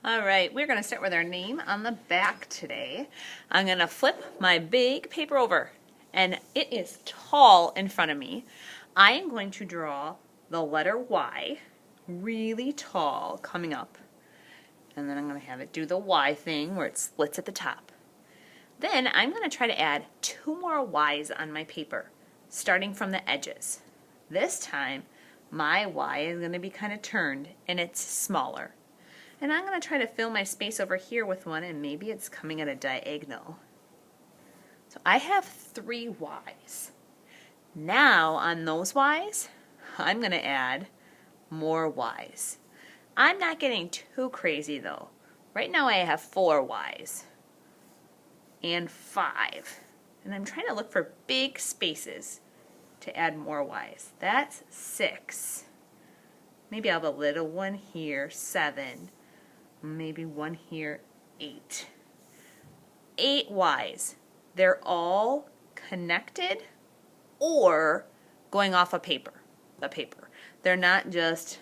All right, we're going to start with our name on the back today. I'm going to flip my big paper over, and it is tall in front of me. I am going to draw the letter Y, really tall, coming up. And then I'm going to have it do the Y thing where it splits at the top. Then I'm going to try to add 2 more Y's on my paper, starting from the edges. This time, my Y is going to be kind of turned, and it's smaller. And I'm going to try to fill my space over here with one, and maybe it's coming at a diagonal. So I have 3 Y's. Now on those Y's, I'm going to add more Y's. I'm not getting too crazy though. Right now I have 4 Y's and 5. And I'm trying to look for big spaces to add more Y's. That's 6. Maybe I'll have a little one here, 7. Maybe one here, 8. 8 Y's. They're all connected or going off a paper, the paper. They're not just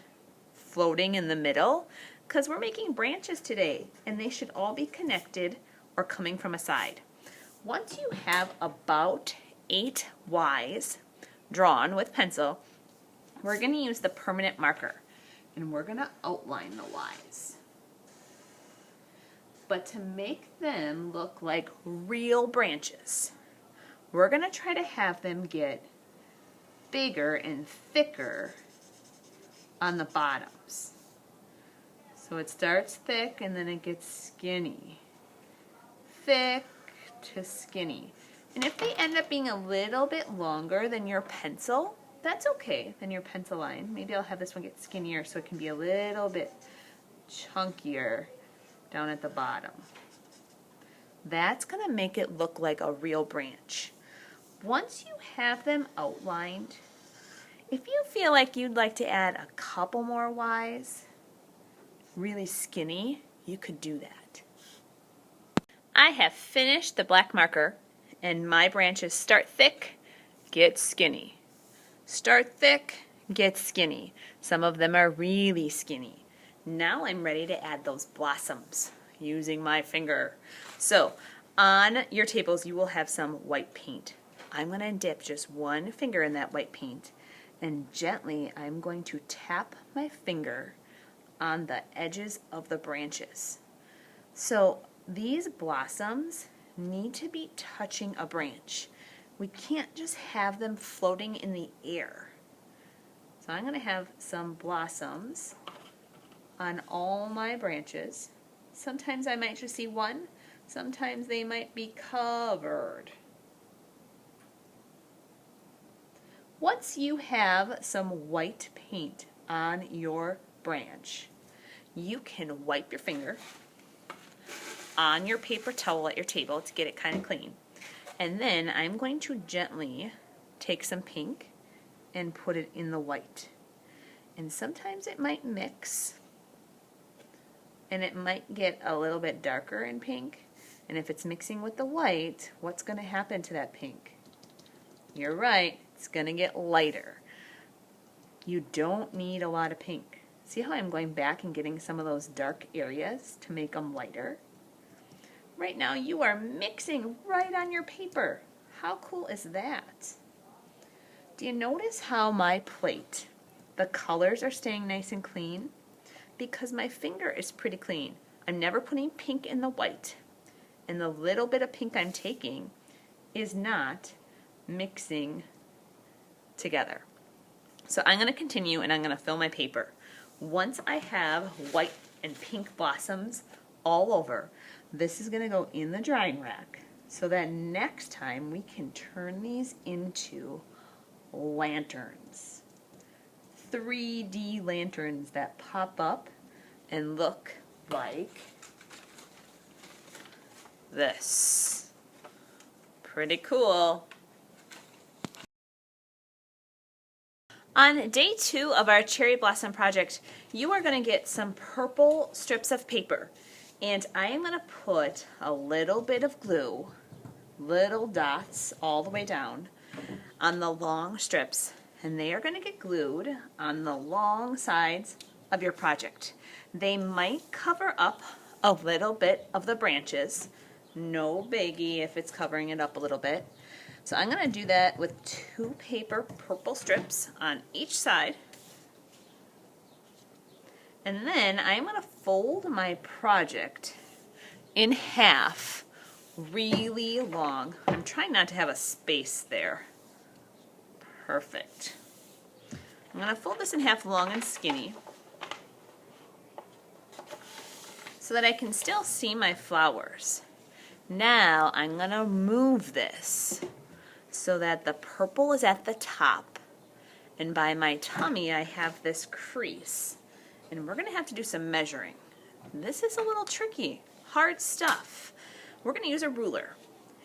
floating in the middle, because we're making branches today and they should all be connected or coming from a side. Once you have about 8 Y's drawn with pencil, we're going to use the permanent marker and we're going to outline the Y's. But to make them look like real branches, we're going to try to have them get bigger and thicker on the bottoms. So it starts thick and then it gets skinny. Thick to skinny. And if they end up being a little bit longer than your pencil, that's okay, than your pencil line. Maybe I'll have this one get skinnier so it can be a little bit chunkier down at the bottom. That's going to make it look like a real branch. Once you have them outlined, if you feel like you'd like to add a couple more Y's, really skinny, you could do that. I have finished the black marker and my branches start thick, get skinny. Start thick, get skinny. Some of them are really skinny. Now I'm ready to add those blossoms using my finger. So on your tables you will have some white paint. I'm going to dip just one finger in that white paint and gently I'm going to tap my finger on the edges of the branches. So these blossoms need to be touching a branch. We can't just have them floating in the air. So I'm going to have some blossoms on all my branches. Sometimes I might just see one, sometimes they might be covered. Once you have some white paint on your branch, you can wipe your finger on your paper towel at your table to get it kind of clean. And then I'm going to gently take some pink and put it in the white. And sometimes it might mix and it might get a little bit darker in pink. And if it's mixing with the white, what's going to happen to that pink? You're right, it's going to get lighter. You don't need a lot of pink. See how I'm going back and getting some of those dark areas to make them lighter? Right now you are mixing right on your paper. How cool is that? Do you notice how my plate, the colors are staying nice and clean? Because my finger is pretty clean. I'm never putting pink in the white. And the little bit of pink I'm taking is not mixing together. So I'm going to continue and I'm going to fill my paper. Once I have white and pink blossoms all over, this is going to go in the drying rack so that next time we can turn these into lanterns. 3D lanterns that pop up and look like this. Pretty cool. On day 2 of our cherry blossom project, you are going to get some purple strips of paper. And I am going to put a little bit of glue, little dots all the way down, on the long strips. And they are going to get glued on the long sides of your project. They might cover up a little bit of the branches. No biggie if it's covering it up a little bit. So I'm going to do that with 2 paper purple strips on each side. And then I'm going to fold my project in half really long. I'm trying not to have a space there. Perfect. I'm going to fold this in half long and skinny so that I can still see my flowers. Now I'm going to move this so that the purple is at the top, and by my tummy I have this crease. And we're going to have to do some measuring. This is a little tricky, hard stuff. We're going to use a ruler,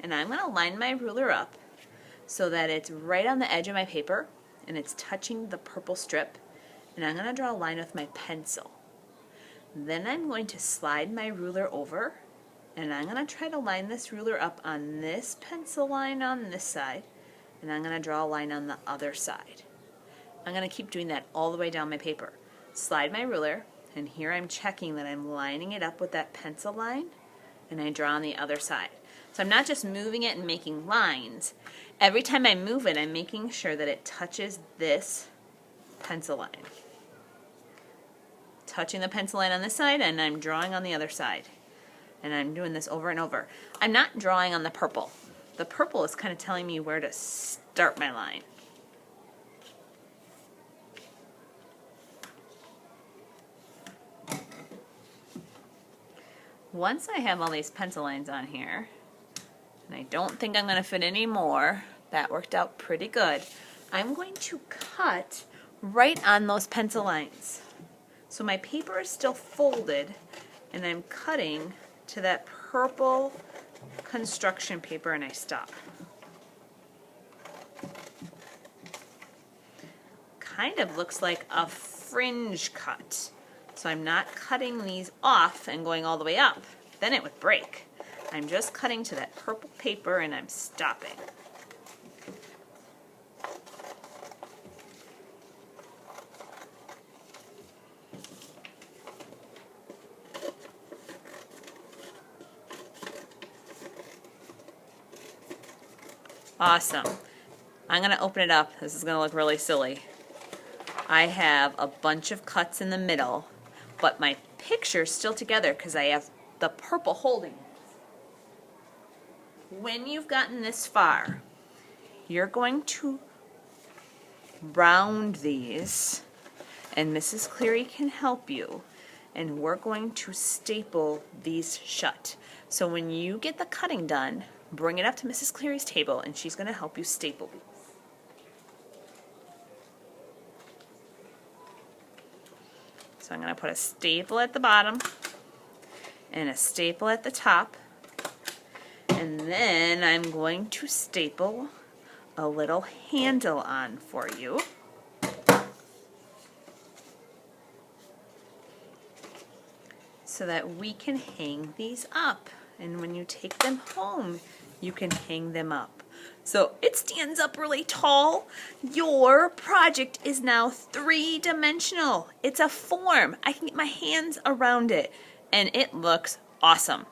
and I'm going to line my ruler up so that it's right on the edge of my paper and it's touching the purple strip, and I'm going to draw a line with my pencil. Then I'm going to slide my ruler over, and I'm going to try to line this ruler up on this pencil line on this side, and I'm going to draw a line on the other side. I'm going to keep doing that all the way down my paper. Slide my ruler, and here I'm checking that I'm lining it up with that pencil line, and I draw on the other side. So I'm not just moving it and making lines. Every time I move it, I'm making sure that it touches this pencil line. Touching the pencil line on this side, and I'm drawing on the other side. And I'm doing this over and over. I'm not drawing on the purple. The purple is kind of telling me where to start my line. Once I have all these pencil lines on here, and I don't think I'm going to fit any more, that worked out pretty good, I'm going to cut right on those pencil lines. So my paper is still folded, and I'm cutting to that purple construction paper, and I stop. Kind of looks like a fringe cut. So I'm not cutting these off and going all the way up. Then it would break. I'm just cutting to that purple paper, and I'm stopping. Awesome. I'm going to open it up. This is going to look really silly. I have a bunch of cuts in the middle, but my picture's still together because I have the purple holding it. When you've gotten this far, you're going to round these, and Mrs. Cleary can help you, and we're going to staple these shut. So when you get the cutting done, bring it up to Mrs. Cleary's table, and she's going to help you staple these. So I'm going to put a staple at the bottom and a staple at the top, and then I'm going to staple a little handle on for you. So that we can hang these up, and when you take them home you can hang them up. So it stands up really tall. Your project is now 3-dimensional. It's a form. I can get my hands around it, and it looks awesome.